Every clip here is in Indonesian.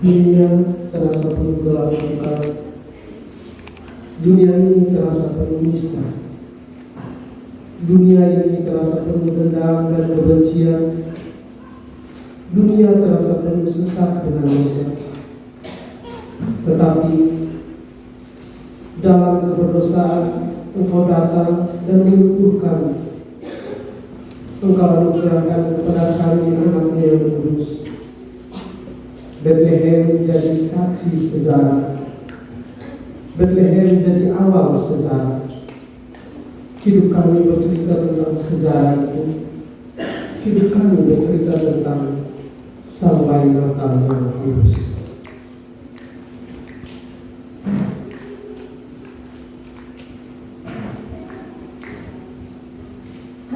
Dunia terasa penuh gelap gulita. Dunia ini terasa penuh nista. Dunia ini terasa penuh dendam dan kebencian. Dunia terasa penuh sesak dengan dosa. Tetapi dalam keberdosaan Engkau datang dan menyentuh kami. Engkau anugerahkan kepada kami anak-Mu yang kudus. Bethlehem menjadi saksi sejarah. Bethlehem menjadi awal sejarah. Hidup kami bercerita tentang sejarah itu. Hidup kami bercerita tentang Sang Bayi Natal yang kudus.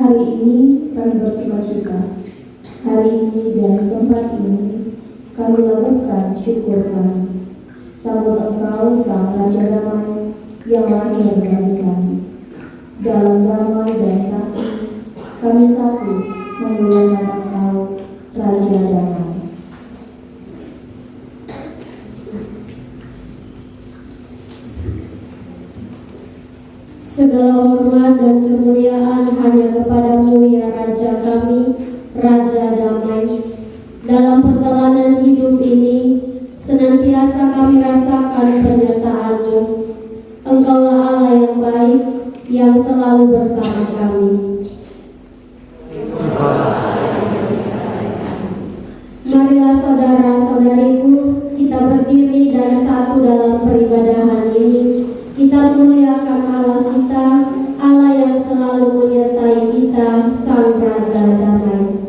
Hari ini kami bersukacita. Hari ini dari tempat ini kami lakukan syukur kami. Sambut Engkau Sang Raja Damai yang lahir dari kami. Dalam damai dan kasih kami satu memuliakan Engkau Raja Damai. Segala hormat dan kemuliaan hanya kepadamu ya Raja kami, Raja Damai. Dalam perjalanan hidup ini, senantiasa kami rasakan penyertaan-Mu. Engkaulah Allah yang baik, yang selalu bersama kami. Marilah saudara-saudariku, kita berdiri dan satu dalam peribadahan ini. Kita muliakan Allah kita, Allah yang selalu menyertai kita, Sang Raja Damai.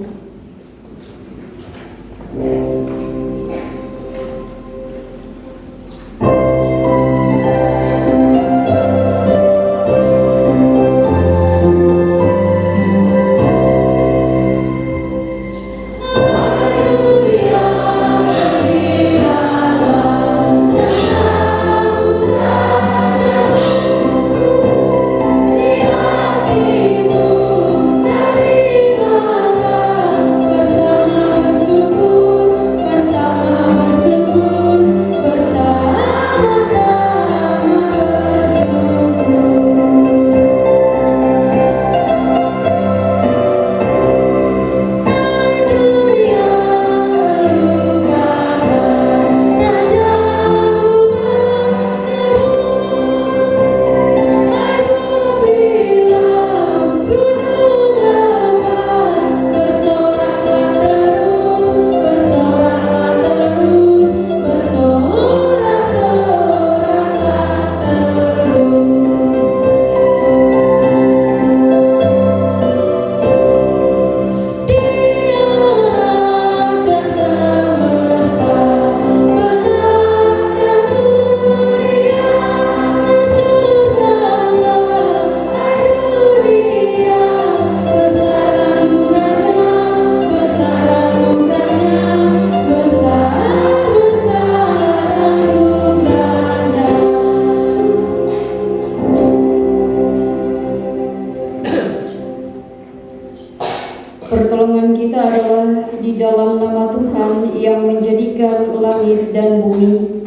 Pertolongan kita adalah di dalam nama Tuhan yang menjadikan langit dan bumi,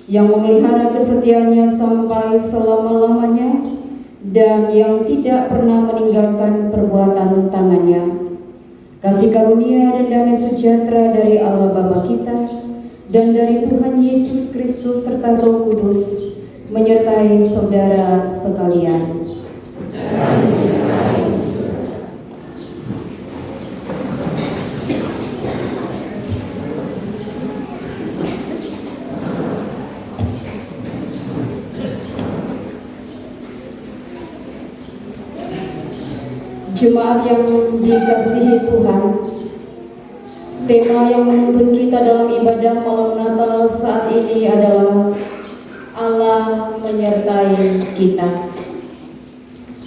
yang memelihara kesetiaannya sampai selama-lamanya, dan yang tidak pernah meninggalkan perbuatan tangannya. Kasih karunia dan damai sejahtera dari Allah Bapa kita dan dari Tuhan Yesus Kristus serta Roh Kudus menyertai saudara sekalian. Jemaat yang dikasihi Tuhan, tema yang menuntun kita dalam ibadah malam Natal saat ini adalah Allah menyertai kita.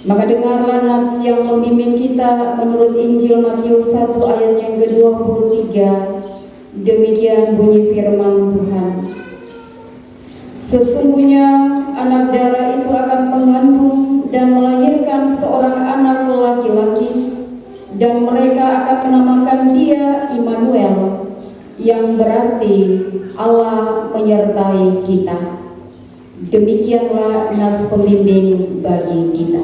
Maka dengarlah nats yang membimbing kita menurut Injil Matius 1 ayat yang ke-23. Demikian bunyi firman Tuhan. Sesungguhnya anak darah itu akan mengandung dan melahirkan seorang anak laki-laki, dan mereka akan menamakan dia Immanuel, yang berarti Allah menyertai kita. Demikianlah nas pembimbing bagi kita.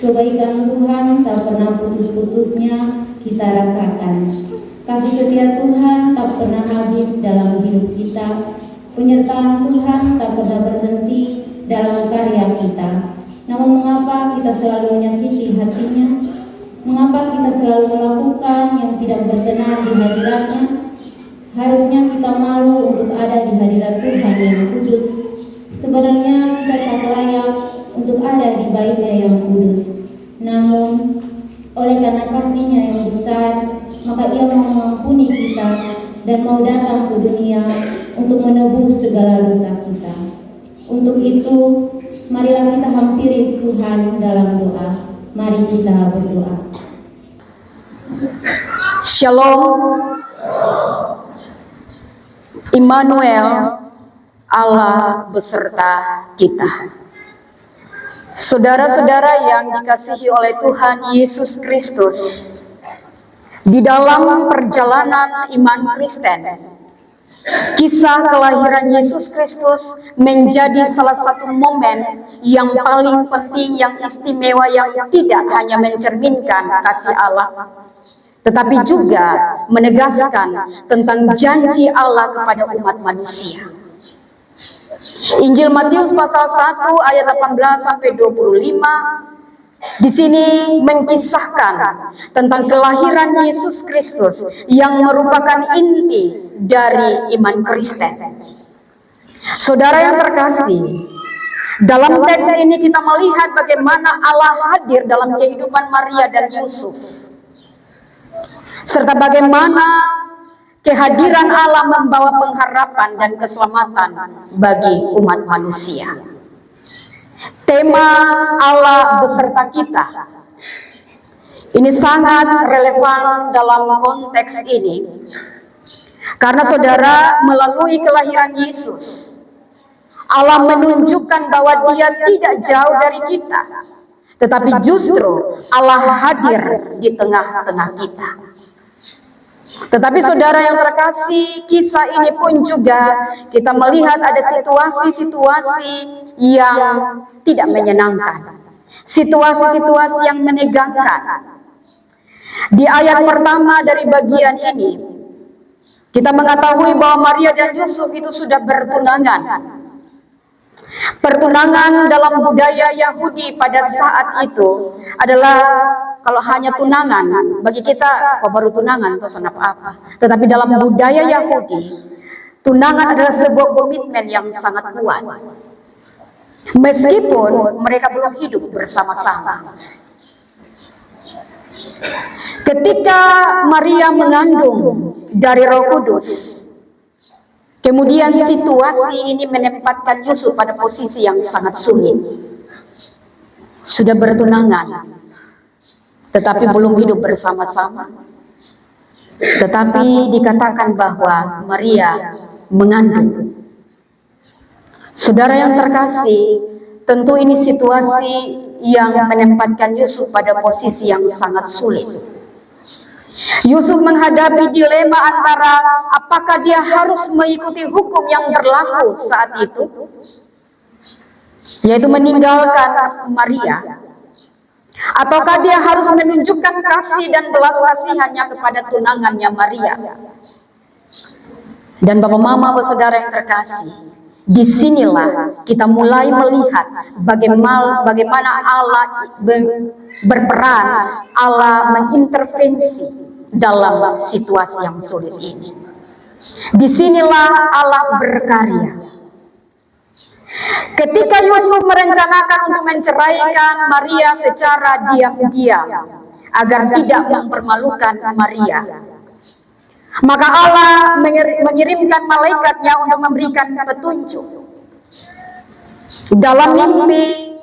Kebaikan Tuhan tak pernah putus-putusnya kita rasakan. Kasih setia Tuhan tak pernah habis dalam hidup kita. Penyertaan Tuhan tak pernah berhenti dalam karya kita. Namun mengapa kita selalu menyakiti hatinya? Mengapa kita selalu melakukan yang tidak berkenan di hadiratnya? Harusnya kita malu untuk ada di hadirat Tuhan yang kudus. Sebenarnya kita tak layak untuk ada di baitnya yang kudus. Namun, oleh karena kasih-Nya yang besar, maka Ia mau mengampuni kita dan mau datang ke dunia untuk menebus segala dosa kita. Untuk itu, marilah kita hampiri Tuhan dalam doa. Mari kita berdoa. Shalom. Immanuel, Allah beserta kita. Saudara-saudara yang dikasihi oleh Tuhan Yesus Kristus, di dalam perjalanan iman Kristen, kisah kelahiran Yesus Kristus menjadi salah satu momen yang paling penting, yang istimewa, yang tidak hanya mencerminkan kasih Allah, tetapi juga menegaskan tentang janji Allah kepada umat manusia. Injil Matius pasal 1 ayat 18 sampai 25 di sini mengkisahkan tentang kelahiran Yesus Kristus yang merupakan inti dari iman Kristen. Saudara yang terkasih, dalam teks ini kita melihat bagaimana Allah hadir dalam kehidupan Maria dan Yusuf, serta bagaimana kehadiran Allah membawa pengharapan dan keselamatan bagi umat manusia. Tema Allah beserta kita ini sangat relevan dalam konteks ini, karena saudara, melalui kelahiran Yesus, Allah menunjukkan bahwa Dia tidak jauh dari kita, tetapi justru Allah hadir di tengah-tengah kita. Tetapi saudara yang terkasih, kisah ini pun juga kita melihat ada situasi-situasi yang tidak menyenangkan, situasi-situasi yang menegangkan. Di ayat pertama dari bagian ini, kita mengetahui bahwa Maria dan Yusuf itu sudah bertunangan. Pertunangan dalam budaya Yahudi pada saat itu adalah, kalau hanya tunangan, bagi kita, kok baru tunangan, terus apa? Tetapi dalam budaya Yahudi, tunangan adalah sebuah komitmen yang sangat kuat. Meskipun mereka belum hidup bersama-sama. Ketika Maria mengandung dari Roh Kudus, kemudian situasi ini menempatkan Yusuf pada posisi yang sangat sulit. Sudah bertunangan, tetapi belum hidup bersama-sama. Tetapi dikatakan bahwa Maria mengandung. Saudara yang terkasih, tentu ini situasi yang menempatkan Yusuf pada posisi yang sangat sulit. Yusuf menghadapi dilema antara apakah dia harus mengikuti hukum yang berlaku saat itu, yaitu meninggalkan Maria, Ataukah dia harus menunjukkan kasih dan belas kasihannya kepada tunangannya Maria? Dan Bapak Mama, saudara yang terkasih, disinilah kita mulai melihat bagaimana Allah berperan, Allah mengintervensi dalam situasi yang sulit ini. Disinilah Allah berkarya. Ketika Yusuf merencanakan untuk menceraikan Maria secara diam-diam agar tidak mempermalukan Maria, maka Allah mengirimkan malaikatnya untuk memberikan petunjuk. Dalam mimpi,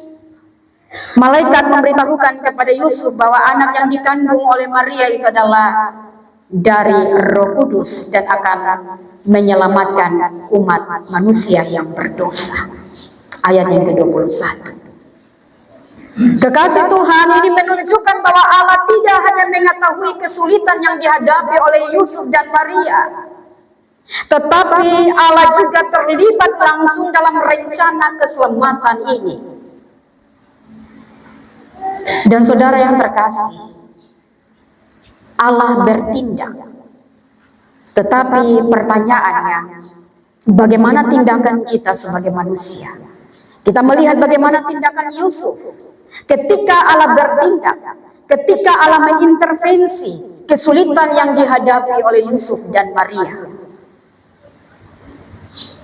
malaikat memberitahukan kepada Yusuf bahwa anak yang dikandung oleh Maria itu adalah dari Roh Kudus dan akan menyelamatkan umat manusia yang berdosa. Ayat yang ke-21. Kekasih Tuhan, ini menunjukkan bahwa Allah tidak hanya mengetahui kesulitan yang dihadapi oleh Yusuf dan Maria, tetapi Allah juga terlibat langsung dalam rencana keselamatan ini. Dan saudara yang terkasih, Allah bertindak. Tetapi pertanyaannya, bagaimana tindakan kita sebagai manusia? Kita melihat bagaimana tindakan Yusuf ketika Allah bertindak, ketika Allah mengintervensi kesulitan yang dihadapi oleh Yusuf dan Maria.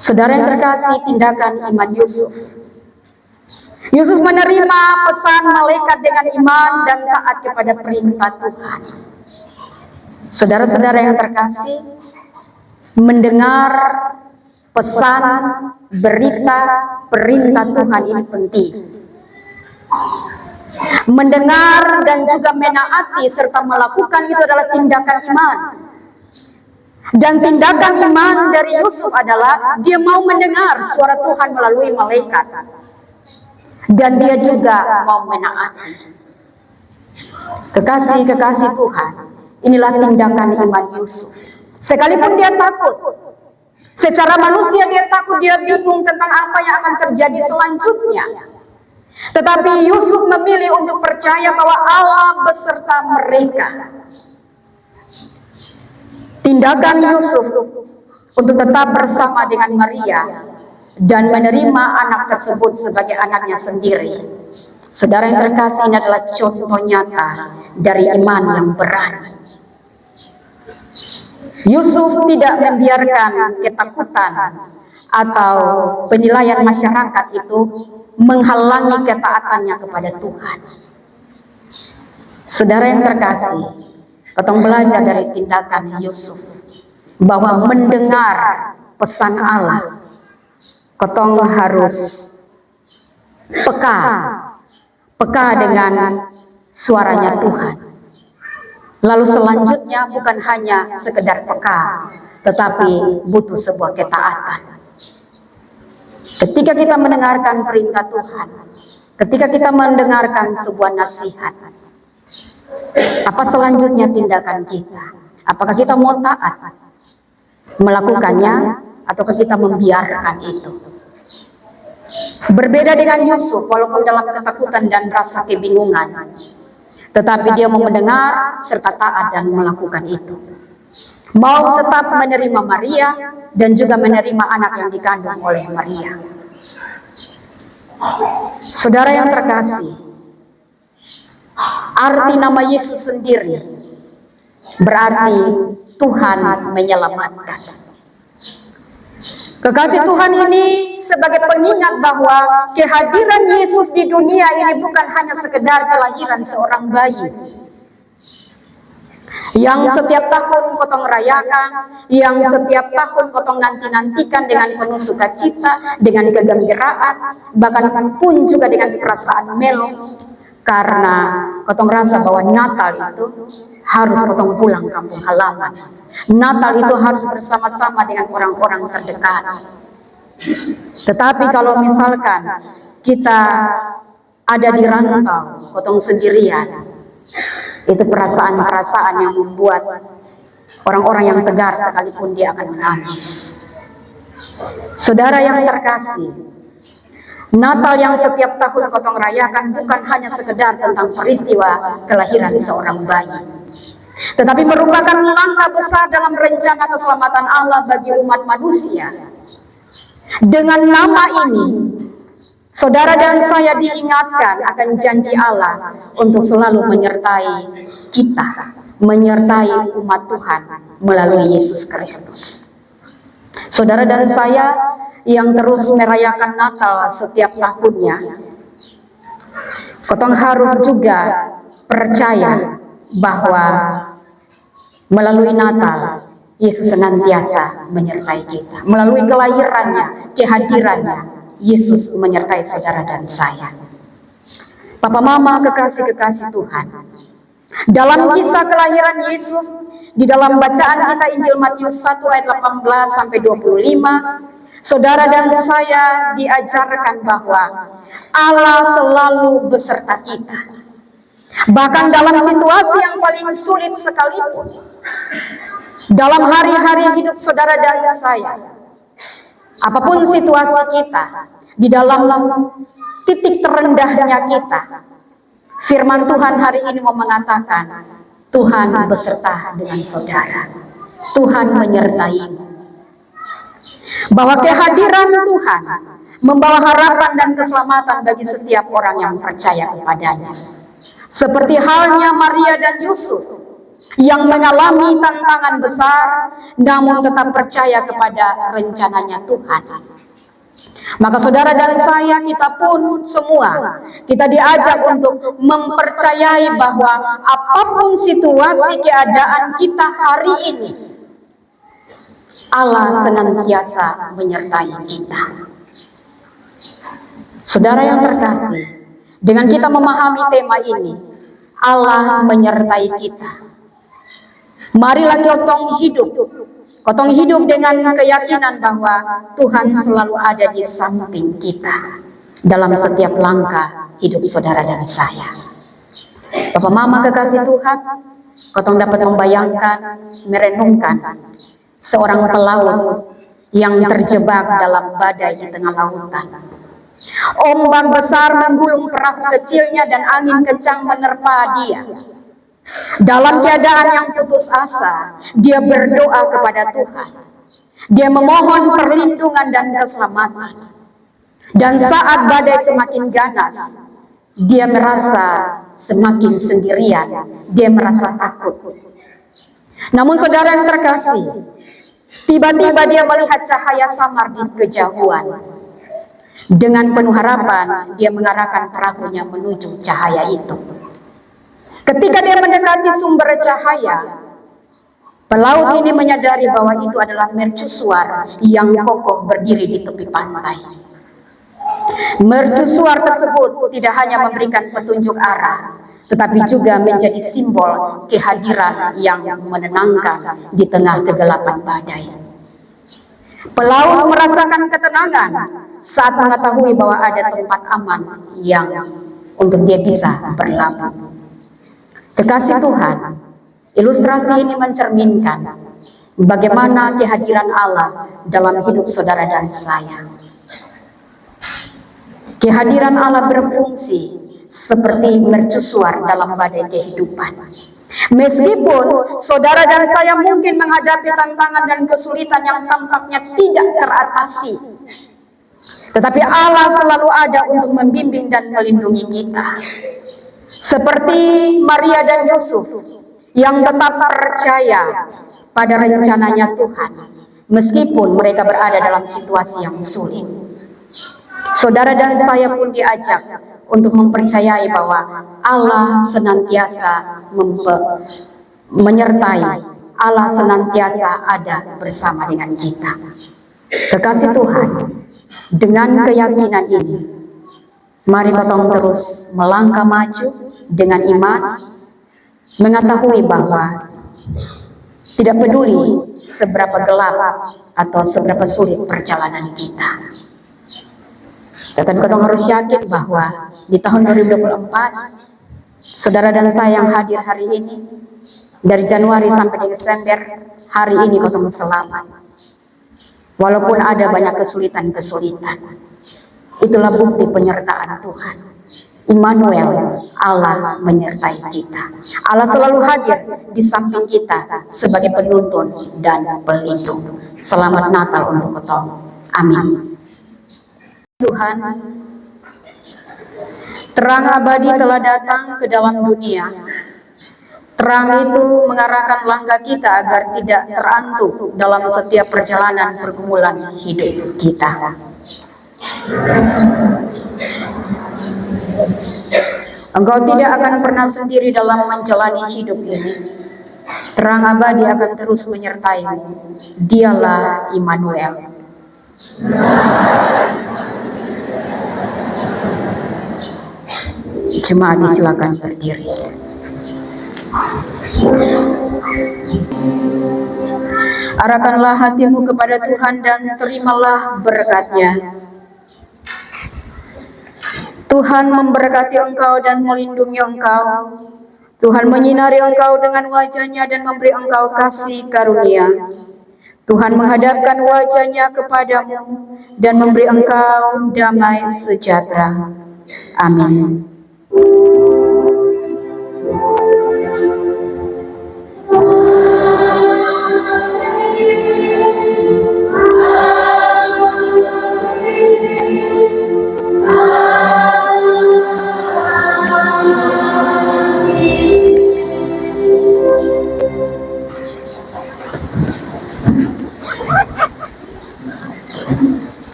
Saudara yang terkasih, tindakan iman Yusuf. Yusuf menerima pesan malaikat dengan iman dan taat kepada perintah Tuhan. Saudara-saudara yang terkasih, mendengar pesan, berita, perintah Tuhan ini penting. Mendengar dan juga menaati serta melakukan itu adalah tindakan iman. Dan tindakan iman dari Yusuf adalah dia mau mendengar suara Tuhan melalui malaikat. Dan dia juga mau menaati. Kekasih-kekasih Tuhan, inilah tindakan iman Yusuf. Sekalipun dia takut, secara manusia dia takut, dia bingung tentang apa yang akan terjadi selanjutnya. Tetapi Yusuf memilih untuk percaya bahwa Allah beserta mereka. Tindakan Yusuf untuk tetap bersama dengan Maria dan menerima anak tersebut sebagai anaknya sendiri. Saudara yang terkasih, ini adalah contoh nyata dari iman yang berani. Yusuf tidak membiarkan ketakutan atau penilaian masyarakat itu menghalangi ketaatannya kepada Tuhan. Saudara yang terkasih, kita belajar dari tindakan Yusuf bahwa mendengar pesan Allah, kita harus peka dengan suaranya Tuhan. Lalu selanjutnya bukan hanya sekedar peka, tetapi butuh sebuah ketaatan. Ketika kita mendengarkan perintah Tuhan, ketika kita mendengarkan sebuah nasihat, apa selanjutnya tindakan kita? Apakah kita mau taat melakukannya, ataukah kita membiarkan itu? Berbeda dengan Yusuf, walaupun dalam ketakutan dan rasa kebingungan, tetapi dia mau mendengar serta taat dan melakukan itu. Mau tetap menerima Maria dan juga menerima anak yang dikandung oleh Maria. Saudara yang terkasih, arti nama Yesus sendiri berarti Tuhan menyelamatkan. Kekasih Tuhan ini sebagai pengingat bahwa kehadiran Yesus di dunia ini bukan hanya sekedar kelahiran seorang bayi yang setiap tahun kotong rayakan, yang setiap tahun kotong nanti-nantikan dengan penuh sukacita, dengan kegembiraan, bahkan pun juga dengan perasaan melo, karena kotong rasa bahwa Natal itu harus kotong pulang kampung halaman. Natal itu harus bersama-sama dengan orang-orang terdekat. Tetapi kalau misalkan kita ada di rantau, kotong sendirian, itu perasaan-perasaan yang membuat orang-orang yang tegar sekalipun dia akan menangis. Saudara yang terkasih, Natal yang setiap tahun kotong rayakan bukan hanya sekedar tentang peristiwa kelahiran seorang bayi, tetapi merupakan langkah besar dalam rencana keselamatan Allah bagi umat manusia. Dengan nama ini, saudara dan saya diingatkan akan janji Allah untuk selalu menyertai kita, menyertai umat Tuhan melalui Yesus Kristus. Saudara dan saya yang terus merayakan Natal setiap tahunnya, kotong harus juga percaya bahwa melalui Natal Yesus senantiasa menyertai kita. Melalui kelahirannya, kehadirannya, Yesus menyertai saudara dan saya. Papa Mama kekasih-kekasih Tuhan, dalam kisah kelahiran Yesus, di dalam bacaan kita Injil Matius 1 ayat 18 sampai 25, saudara dan saya diajarkan bahwa Allah selalu beserta kita. Bahkan dalam situasi yang paling sulit sekalipun, dalam hari-hari hidup saudara dan saya, apapun situasi kita, di dalam titik terendahnya kita, firman Tuhan hari ini mau mengatakan, Tuhan beserta dengan saudara. Tuhan menyertaimu. Bahwa kehadiran Tuhan membawa harapan dan keselamatan bagi setiap orang yang percaya kepadanya. Seperti halnya Maria dan Yusuf yang mengalami tantangan besar namun tetap percaya kepada rencananya Tuhan. Maka saudara dan saya, kita pun semua, kita diajak untuk mempercayai bahwa apapun situasi keadaan kita hari ini, Allah senantiasa menyertai kita. Saudara yang terkasih, dengan kita memahami tema ini, Allah menyertai kita. Marilah kotong hidup dengan keyakinan bahwa Tuhan selalu ada di samping kita dalam setiap langkah hidup saudara dan saya. Bapak Mama kekasih Tuhan, kotong dapat membayangkan, merenungkan seorang pelaut yang terjebak dalam badai di tengah lautan. Ombak besar menggulung perahu kecilnya dan angin kencang menerpa dia. Dalam keadaan yang putus asa, dia berdoa kepada Tuhan. Dia memohon perlindungan dan keselamatan. Dan saat badai semakin ganas, dia merasa semakin sendirian. Dia merasa takut. Namun saudara yang terkasih, tiba-tiba dia melihat cahaya samar di kejauhan. Dengan penuh harapan, dia mengarahkan perahunya menuju cahaya itu. Ketika dia mendekati sumber cahaya, pelaut ini menyadari bahwa itu adalah mercusuar yang kokoh berdiri di tepi pantai. Mercusuar tersebut tidak hanya memberikan petunjuk arah, tetapi juga menjadi simbol kehadiran yang menenangkan di tengah kegelapan badai. Pelaut merasakan ketenangan saat mengetahui bahwa ada tempat aman yang untuk dia bisa berlabuh. Kekasih Tuhan, ilustrasi ini mencerminkan bagaimana kehadiran Allah dalam hidup saudara dan saya. Kehadiran Allah berfungsi seperti mercusuar dalam badai kehidupan. Meskipun saudara dan saya mungkin menghadapi tantangan dan kesulitan yang tampaknya tidak teratasi, tetapi Allah selalu ada untuk membimbing dan melindungi kita. Seperti Maria dan Yusuf yang tetap percaya pada rencananya Tuhan, meskipun mereka berada dalam situasi yang sulit. Saudara dan saya pun diajak untuk mempercayai bahwa Allah senantiasa menyertai, Allah senantiasa ada bersama dengan kita. Kekasih Tuhan, dengan keyakinan ini, mari kotong terus melangkah maju dengan iman, mengetahui bahwa tidak peduli seberapa gelap atau seberapa sulit perjalanan kita. Tetapi kotong harus yakin bahwa di tahun 2024, saudara dan saya yang hadir hari ini, dari Januari sampai Desember, hari ini kotong selamat. Walaupun ada banyak kesulitan-kesulitan. Itulah bukti penyertaan Tuhan. Immanuel, Allah menyertai kita. Allah selalu hadir di samping kita sebagai penuntun dan pelindung. Selamat Natal untuk kita. Amin. Tuhan, terang abadi telah datang ke dalam dunia. Terang itu mengarahkan langkah kita agar tidak terantuk dalam setiap perjalanan pergumulan hidup kita. Engkau tidak akan pernah sendiri dalam menjalani hidup ini. Terang abadi akan terus menyertaimu. Dialah Immanuel. Jemaat disilakan berdiri. Arahkanlah hatimu kepada Tuhan dan terimalah berkat-Nya. Tuhan memberkati engkau dan melindungi engkau. Tuhan menyinari engkau dengan wajah-Nya dan memberi engkau kasih karunia. Tuhan menghadapkan wajah-Nya kepadamu dan memberi engkau damai sejahtera. Amin.